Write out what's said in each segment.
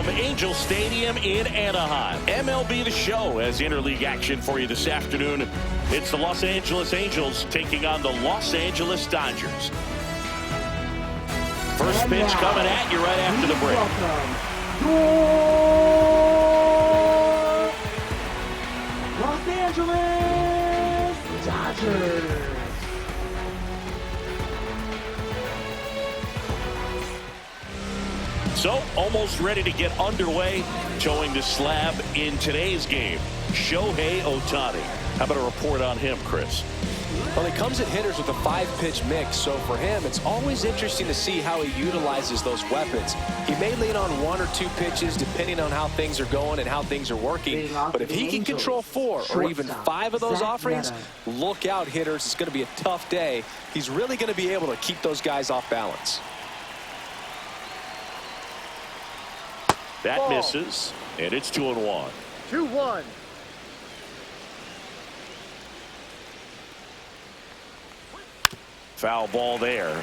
from Angel Stadium in Anaheim. MLB The Show has interleague action for you this afternoon. It's the Los Angeles Angels taking on the Los Angeles Dodgers. First pitch coming at you right after the break. Los Angeles Dodgers. So, almost ready to get underway. Towing the slab in today's game, Shohei Ohtani. How about a report on him, Chris? Well, he comes at hitters with a 5-pitch mix, so for him, it's always interesting to see how he utilizes those weapons. He may lean on 1 or 2 pitches depending on how things are going and how things are working, but if he can control 4 or even 5 of those offerings, look out, hitters. It's going to be a tough day. He's really going to be able to keep those guys off balance. That misses, and it's 2-1. 2-1. Foul ball there.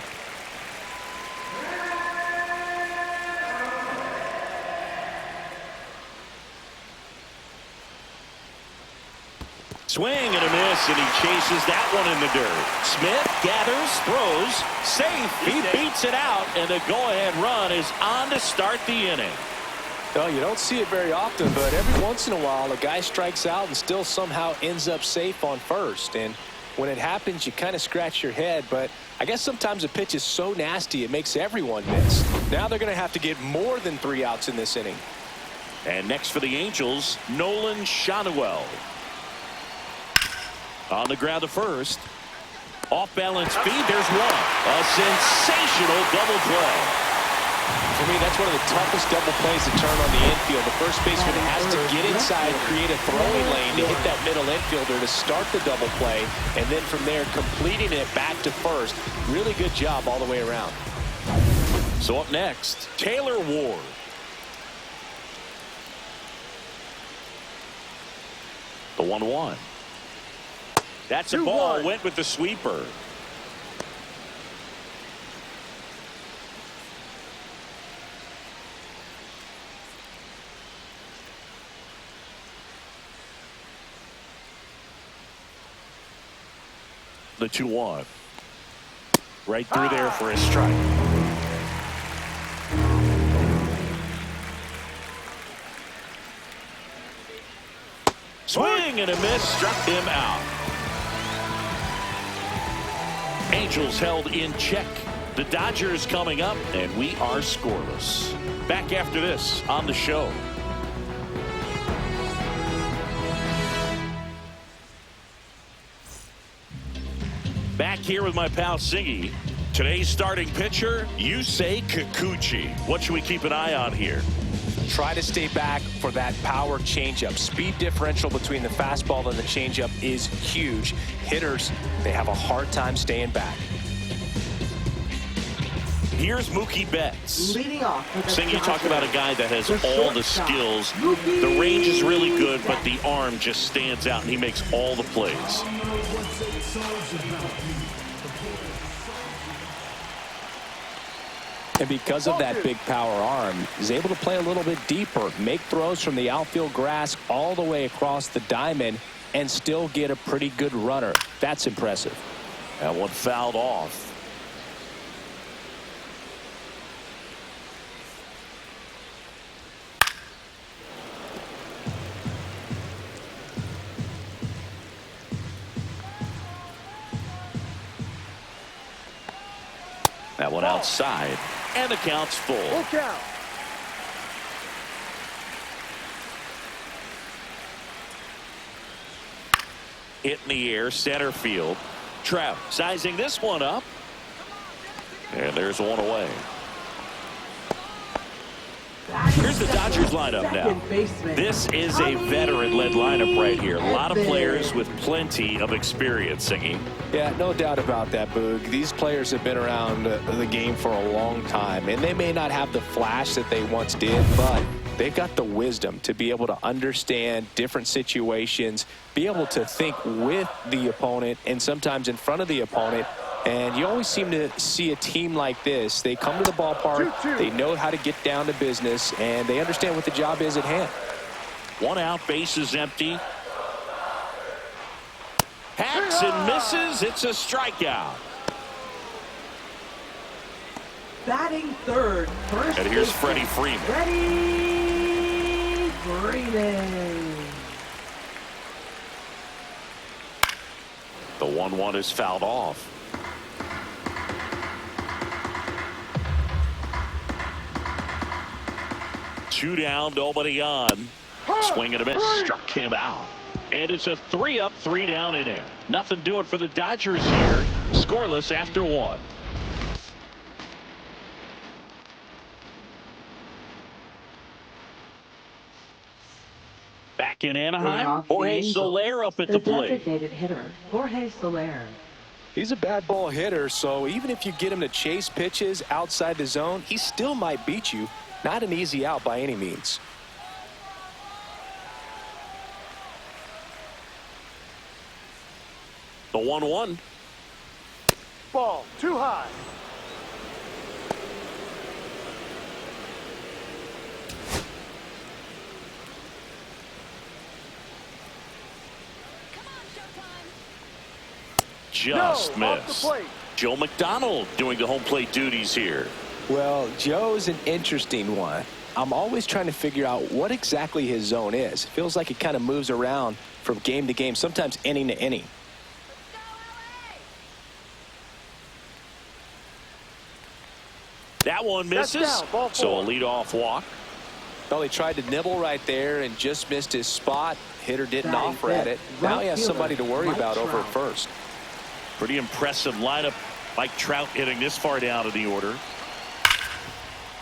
Swing and a miss, and he chases that one in the dirt. Smith gathers, throws, safe. He beats it out, and the go-ahead run is on to start the inning. Well, you don't see it very often, but every once in a while, a guy strikes out and still somehow ends up safe on first. And when it happens, you kind of scratch your head, but I guess sometimes a pitch is so nasty it makes everyone miss. Now they're going to have to get more than 3 outs in this inning. And next for the Angels, Nolan Schanuel. On the ground to first. Off-balance speed, there's one. A sensational double play. For me, that's one of the toughest double plays to turn on the infield. The first baseman has to get inside, create a throwing lane to hit that middle infielder to start the double play, and then from there, completing it back to first. Really good job all the way around. So up next, Taylor Ward. The 1-1. That's a ball. Went with the sweeper. The 2-1. Right through there for a strike. Swing and a miss, struck him out. Angels held in check. The Dodgers coming up, and we are scoreless. Back after this on the show. Back here with my pal Siggy. Today's starting pitcher, Yusei Kikuchi. What should we keep an eye on here? Try to stay back for that power changeup. Speed differential between the fastball and the changeup is huge. Hitters, they have a hard time staying back. Here's Mookie Betts. Leading off. Siggy, you talk about a guy that has all the skills. The range is really good, but the arm just stands out, and he makes all the plays. And because of that big power arm, he's able to play a little bit deeper, make throws from the outfield grass all the way across the diamond, and still get a pretty good runner. That's impressive. That one fouled off. That one outside, and the count's full. Look out. Hit in the air, center field. Trout sizing this one up. And there's one away. Here's the Dodgers lineup now. This is a veteran-led lineup right here. A lot of players with plenty of experience, Singing. Yeah, no doubt about that, Boog. These players have been around the game for a long time, and they may not have the flash that they once did, but they've got the wisdom to be able to understand different situations, be able to think with the opponent and sometimes in front of the opponent, And you always seem to see a team like this. They come to the ballpark, they know how to get down to business, and they understand what the job is at hand. 1 out, base is empty. Hacks and misses. It's a strikeout. Batting third. First And here's baseman. Freddie Freeman. Freddie Freeman. The 1-1 is fouled off. Two down, nobody on. Swing and a miss. Struck him out. And it's a 3-up, 3-down inning. Nothing doing for the Dodgers here. Scoreless after 1. Back in Anaheim, Jorge Soler up at the plate. Designated hitter, Jorge Soler. He's a bad ball hitter, so even if you get him to chase pitches outside the zone, he still might beat you. Not an easy out by any means. The 1-1. Ball too high. Just No, off the missed. plate. Joe McDonald doing the home plate duties here. Well, Joe's an interesting one. I'm always trying to figure out what exactly his zone is. Feels like it kind of moves around from game to game, sometimes inning to inning. That one misses. down, ball So a 4. leadoff walk. Well, he tried to nibble right there and just missed his spot. Hitter didn't Batting offer at it. fifth, Now right he has fielder, somebody to worry Mike about over at Trout. first. Pretty impressive lineup. Mike Trout hitting this far down in the order.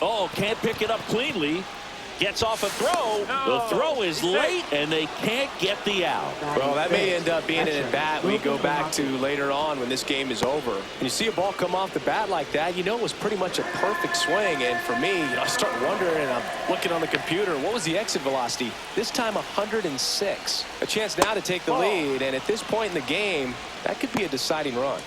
Oh, can't pick it up cleanly. Gets off a throw. The throw is late, and they can't get the out. Well, that may end up being an at-bat we go back to later on when this game is over. When you see a ball come off the bat like that, you know it was pretty much a perfect swing. And for me, I start wondering, and I'm looking on the computer, what was the exit velocity? This time 106. A chance now to take the lead, and at this point in the game, that could be a deciding run.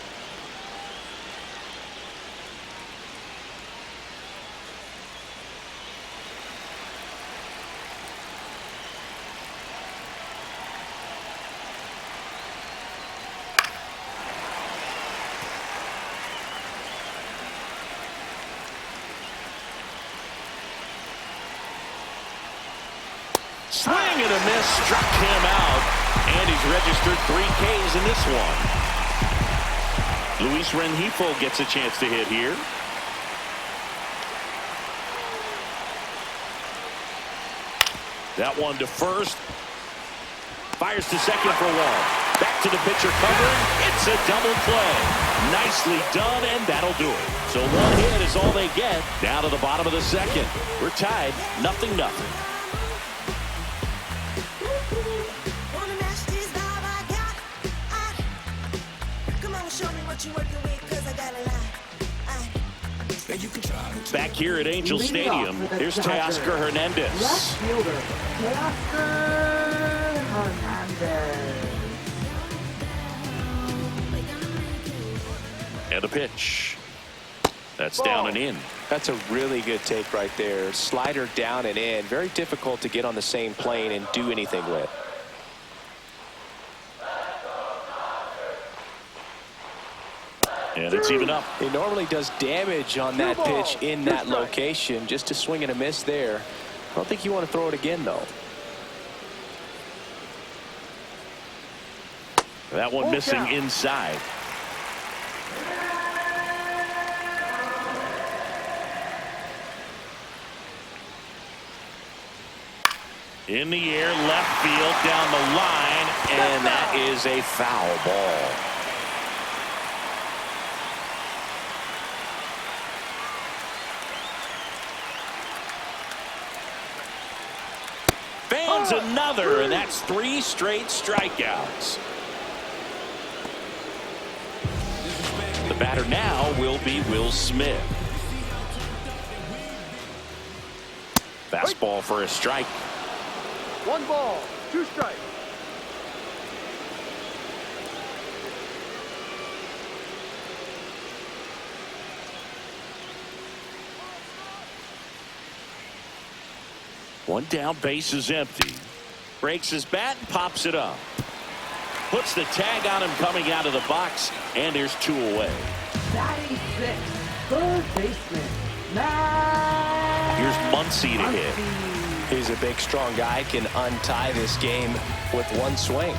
Swing and a miss. Struck him out. And he's registered 3 Ks in this one. Luis Rengifo gets a chance to hit here. That one to first. Fires to second for 1. Back to the pitcher covering. It's a double play. Nicely done, and that'll do it. So 1 hit is all they get. Down to the bottom of the second. We're tied 0-0. Wanna match this vibe I got? Come on, show me what you working with, 'cause I got a lot. Back here at Angel Leading Stadium, off for the here's Dodgers. Teoscar Hernandez. Left fielder, Teoscar Hernandez. And a pitch. That's down and in. That's a really good take right there. Slider down and in. Very difficult to get on the same plane and do anything with. And it's even up. He normally does damage on that pitch in that location. Just a swing and a miss there. I don't think you want to throw it again, though. That one missing inside. In the air, left field, down the line, and that is a foul ball. Fans another, and that's 3 straight strikeouts. The batter now will be Will Smith. Fastball for a strike. 1 ball, 2 strikes. One down, base is empty. Breaks his bat and pops it up. Puts the tag on him coming out of the box, and there's 2 away. Batting 6th, third baseman, Matt. Here's Muncy to hit. He's a big, strong guy, can untie this game with one swing.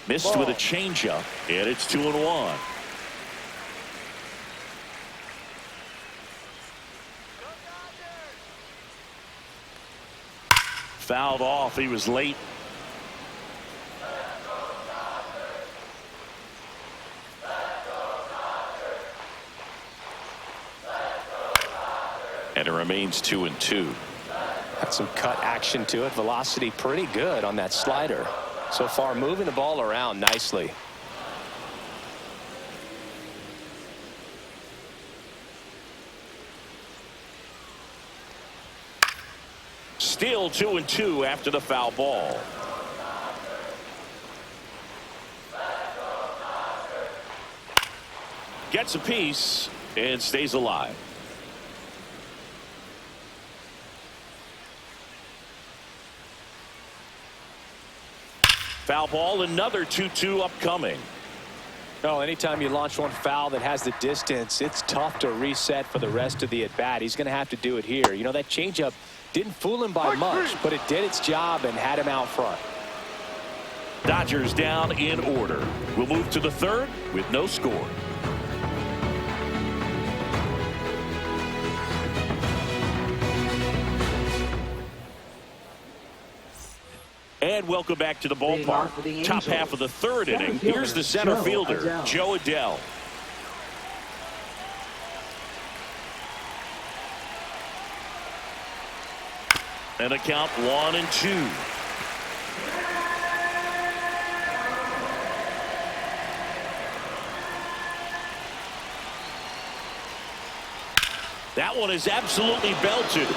Missed with a changeup, and it's 2-1. Fouled off. He was late. And it remains 2-2. Got some cut action to it. Velocity pretty good on that slider. So far, moving the ball around nicely. Still 2-2 after the foul ball. Gets a piece and stays alive. Foul ball, another 2-2 upcoming. Oh, anytime you launch one foul that has the distance, it's tough to reset for the rest of the at-bat. He's going to have to do it here. You know, that changeup didn't fool him by much, but it did its job and had him out front. Dodgers down in order. We'll move to the 3rd with no score. And welcome back to the ballpark. Top half of the 3rd inning. Here's the center fielder, Joe Adell. And a count 1-2. That one is absolutely belted.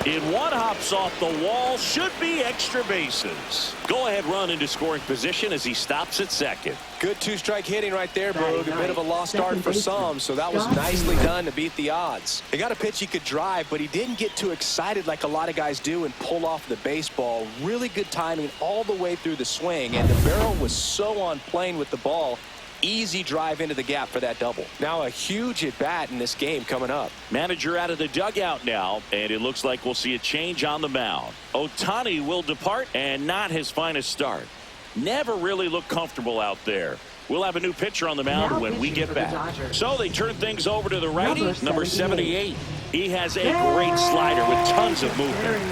In one, hops off the wall, should be extra bases. Go ahead run into scoring position as he stops at second. Good 2-strike hitting right there, Boog. A bit of a lost start for some, so that was nicely done to beat the odds. He got a pitch he could drive, but he didn't get too excited like a lot of guys do and pull off the baseball. Really good timing all the way through the swing, and the barrel was so on plane with the ball. Easy drive into the gap for that double. Now a huge at bat in this game coming up. Manager out of the dugout now, and it looks like we'll see a change on the mound. Ohtani will depart, and not his finest start. Never really looked comfortable out there. We'll have a new pitcher on the mound when we get back. So they turn things over to the righty, number 78. He has a great slider with tons of movement.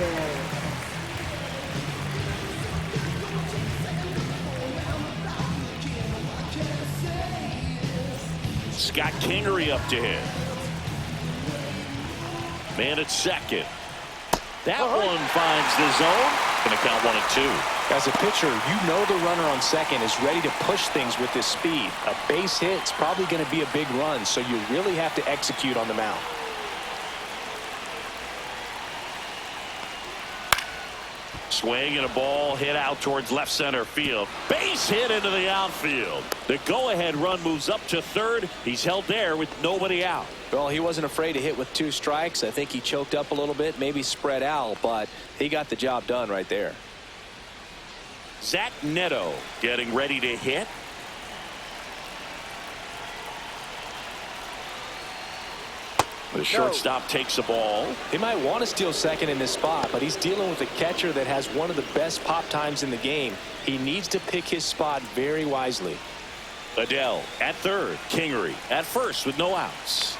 Scott Kingery up to hit. Man at second. That one finds the zone. Going to count 1-2. As a pitcher, you know the runner on second is ready to push things with his speed. A base hit's probably going to be a big run, so you really have to execute on the mound. Swing and a ball hit out towards left center field. Base hit into the outfield. The go-ahead run moves up to 3rd. He's held there with nobody out. Well, he wasn't afraid to hit with 2 strikes. I think he choked up a little bit, maybe spread out, but he got the job done right there. Zach Neto getting ready to hit. The shortstop takes the ball. He might want to steal second in this spot, but he's dealing with a catcher that has one of the best pop times in the game. He needs to pick his spot very wisely. Adell at 3rd. Kingery at 1st with no outs.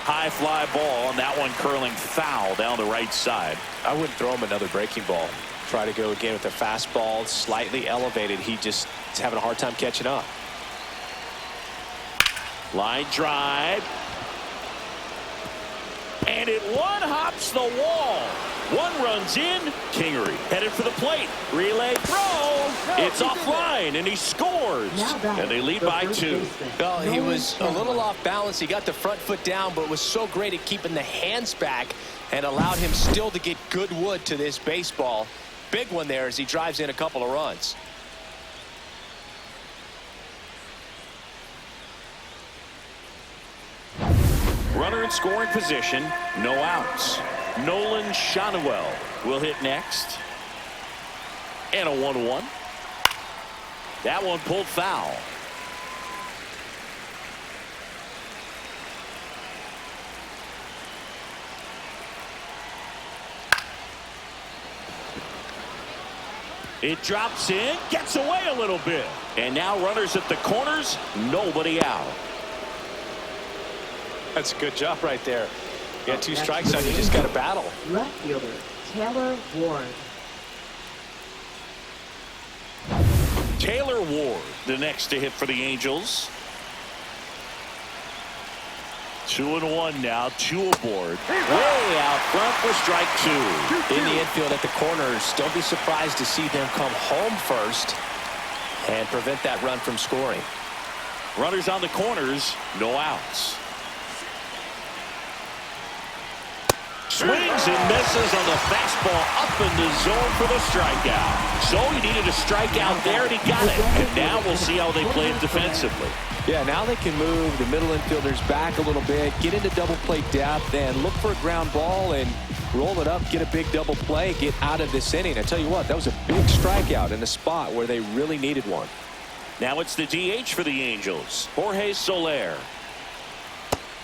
High fly ball, and that one curling foul down the right side. I wouldn't throw him another breaking ball. Try to go again with a fastball, slightly elevated. He just is having a hard time catching up. Line drive. And it one-hops the wall. One runs in. Kingery headed for the plate. Relay throw. It's offline, and he scores. And they lead by 2. Well, he was a little off balance. He got the front foot down, but was so great at keeping the hands back and allowed him still to get good wood to this baseball. Big one there as he drives in a couple of runs. Runner in scoring position, no outs. Nolan Shanuel will hit next. And a 1-1. That one pulled foul. It drops in, gets away a little bit. And now runners at the corners, nobody out. That's a good job right there. You got 2 strikes on you, just got to battle. Left fielder, Taylor Ward. Taylor Ward, the next to hit for the Angels. 2-1 now, 2 aboard. Way out front for strike 2. In the infield at the corners, don't be surprised to see them come home first and prevent that run from scoring. Runners on the corners, no outs. Swings and misses on the fastball up in the zone for the strikeout. So he needed a strikeout there, and he got it. And now we'll see how they play it defensively. Yeah, now they can move the middle infielders back a little bit, get into double play depth, and look for a ground ball and roll it up, get a big double play, get out of this inning. I tell you what, that was a big strikeout in a spot where they really needed one. Now it's the DH for the Angels, Jorge Soler.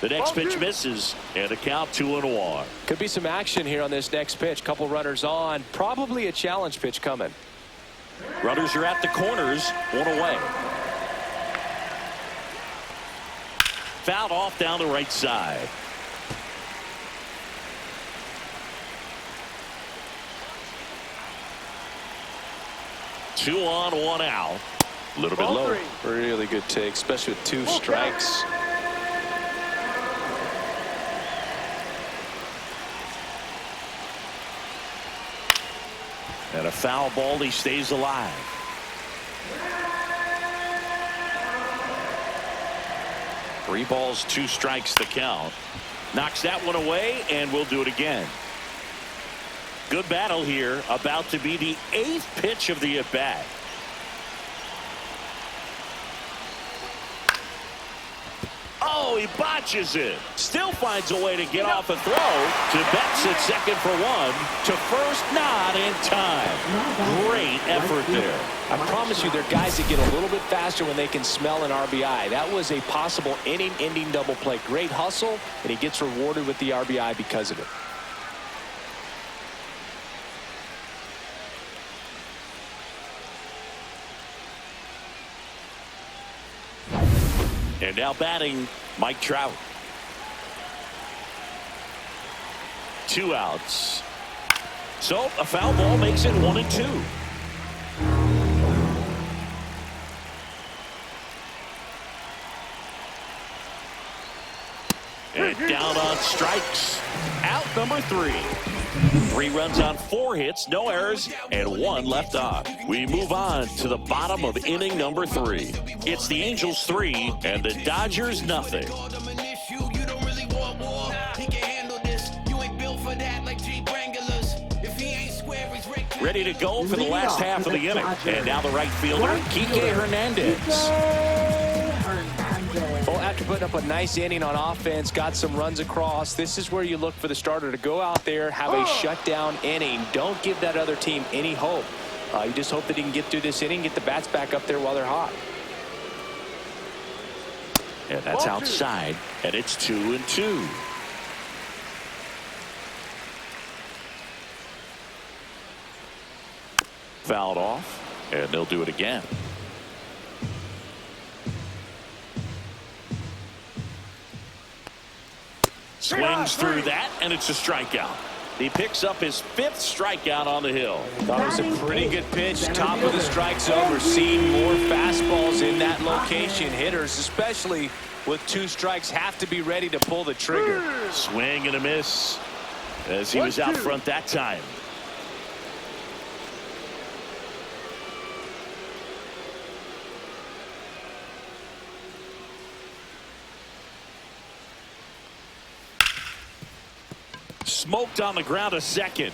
The next pitch misses, and a count 2-1. Could be some action here on this next pitch. Couple runners on, probably a challenge pitch coming. Runners are at the corners, 1 away. Fouled off down the right side. Two on, 1 out. A little bit Ball low. 3. Really good take, especially with 2 strikes. And a foul ball, he stays alive. Three balls, 2 strikes the count. Knocks that one away, and we'll do it again. Good battle here, about to be the 8th pitch of the at-bat. Oh, he botches it. Still finds a way to get off a throw. To Betts at second for 1. To first, not in time. Great effort there. I promise you, there are guys that get a little bit faster when they can smell an RBI. That was a possible inning-ending double play. Great hustle, and he gets rewarded with the RBI because of it. And now batting, Mike Trout. 2 outs. So a foul ball makes it 1-2. And down on strikes. Out number 3. 3 runs on 4 hits, no errors, and 1 left on. We move on to the bottom of inning number 3. It's the Angels 3 and the Dodgers nothing. Ready to go for the last half of the inning. And now the right fielder, Kike Hernandez. Well, after putting up a nice inning on offense, got some runs across, this is where you look for the starter to go out there, have a shutdown inning. Don't give that other team any hope. You just hope that he can get through this inning, get the bats back up there while they're hot. And that's outside, and it's 2-2. Fouled off, and they'll do it again. Swings through that, and it's a strikeout. He picks up his 5th strikeout on the hill. Thought it was a pretty good pitch. Top of the strike zone. We're seeing more fastballs in that location. Hitters, especially with 2 strikes, have to be ready to pull the trigger. Swing and a miss as he was out front that time. Smoked on the ground to second.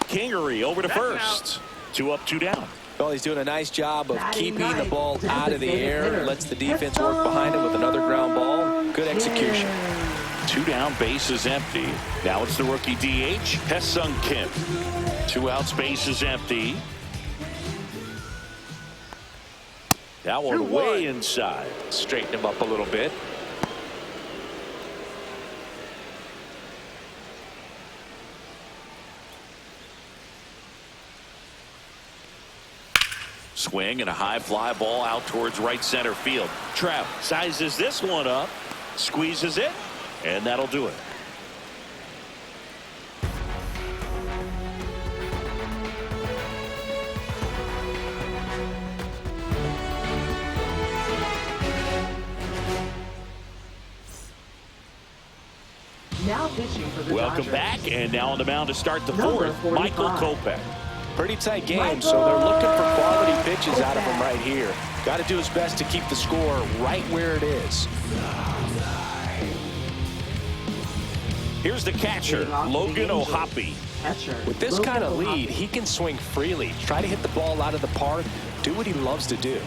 Kingery over to first. 2 up, 2 down. Well, he's doing a nice job of keeping the ball out of the air. Lets the defense work behind him with another ground ball. Good execution. 2 down, bases empty. Now it's the rookie DH, Hae-Sung Kim. 2 outs, bases empty. That one way inside. Straighten him up a little bit. Swing and a high fly ball out towards right center field. Trout sizes this one up, squeezes it, and that'll do it. Now pitching for the Welcome Dodgers. back, and now on the mound to start the Number fourth, Michael 45. Kopech. Pretty tight game, so they're looking for quality pitches out of him right here. Got to do his best to keep the score right where it is. Here's the catcher, Logan O'Hoppe. Catcher, With this Logan kind of O'Hoppe. lead, he can swing freely, try to hit the ball out of the park, do what he loves to do.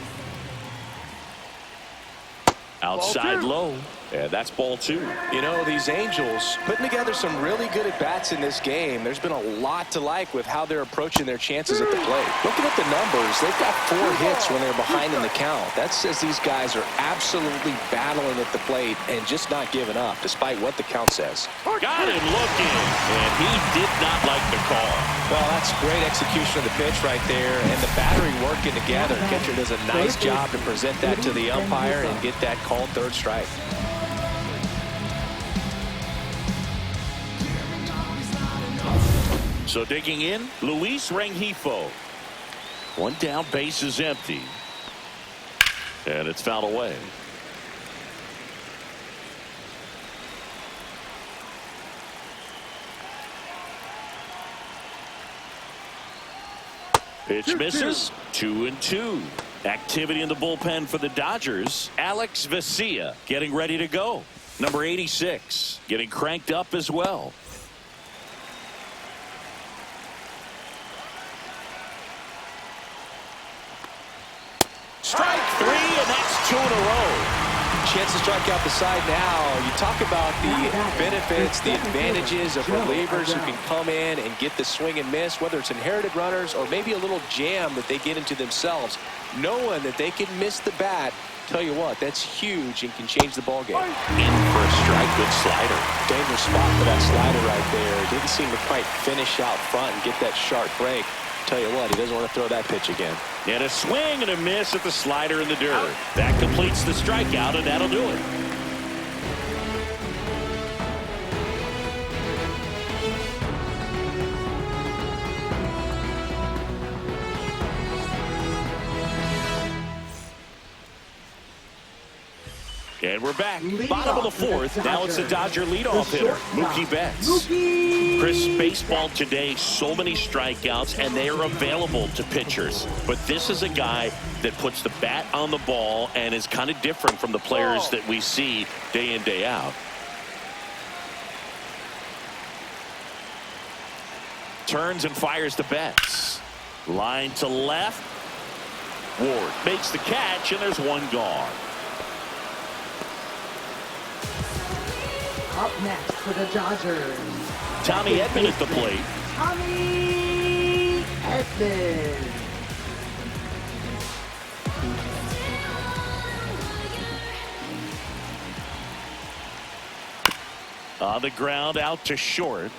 Outside low, and that's ball 2. You know, these Angels putting together some really good at-bats in this game. There's been a lot to like with how they're approaching their chances at the plate. Looking at the numbers, they've got 4 hits when they're behind in the count. That says these guys are absolutely battling at the plate and just not giving up, despite what the count says. Got him looking, and he did not like the call. Well, that's great execution of the pitch right there, and the battery working together. Catcher does a nice job to present that to the umpire and get that called third strike. So digging in, Luis Rengifo. 1 down, base is empty. And it's fouled away. Pitch misses. 2-2. Activity in the bullpen for the Dodgers. Alex Vesia getting ready to go. Number 86 getting cranked up as well. Strike 3, and that's 2 in a row. Chance to strike out the side now. You talk about the benefits, the advantages of relievers who can come in and get the swing and miss, whether it's inherited runners or maybe a little jam that they get into themselves. Knowing that they can miss the bat, tell you what, that's huge and can change the ball game. In for a strike, good slider. Dangerous spot for that slider right there. Didn't seem to quite finish out front and get that sharp break. Tell you what, he doesn't want to throw that pitch again. And a swing and a miss at the slider in the dirt. That completes the strikeout, and that'll do it. And we're back. Bottom of the fourth. Now it's the Dodger leadoff hitter, Mookie Betts. Chris, baseball today, so many strikeouts, and they are available to pitchers. But this is a guy that puts the bat on the ball and is kind of different from the players that we see day in, day out. Turns and fires to Betts. Line to left. Ward makes the catch, and there's one gone. Up next for the Dodgers. Tommy Edman at the plate. Tommy Edman. On the ground, out to short.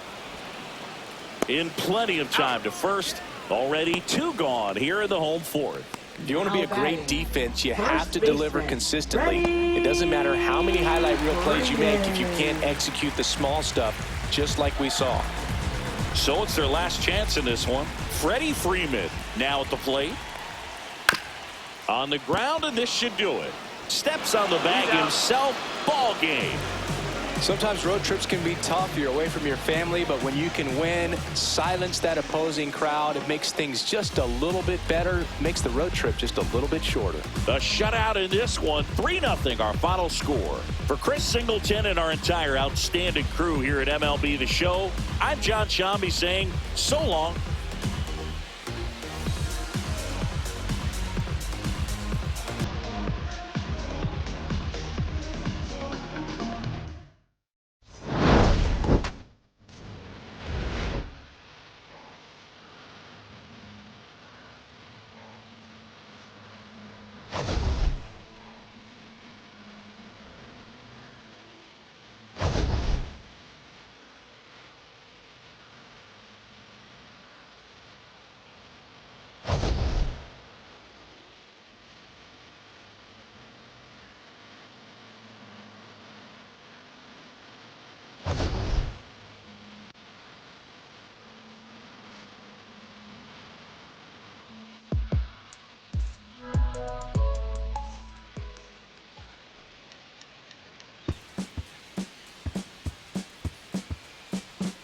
In plenty of time to first. Already 2 gone here in the home fourth. If you want to be a great defense, you have to deliver consistently. It doesn't matter how many highlight reel plays you make if you can't execute the small stuff, just like we saw. So it's their last chance in this one. Freddie Freeman now at the plate. On the ground, and this should do it. Steps on the bag himself. Ball game. Sometimes road trips can be tough. You're away from your family, but when you can win, silence that opposing crowd, it makes things just a little bit better, makes the road trip just a little bit shorter. The shutout in this one, 3-0 our final score. For Chris Singleton and our entire outstanding crew here at MLB The Show, I'm John Shambi saying so long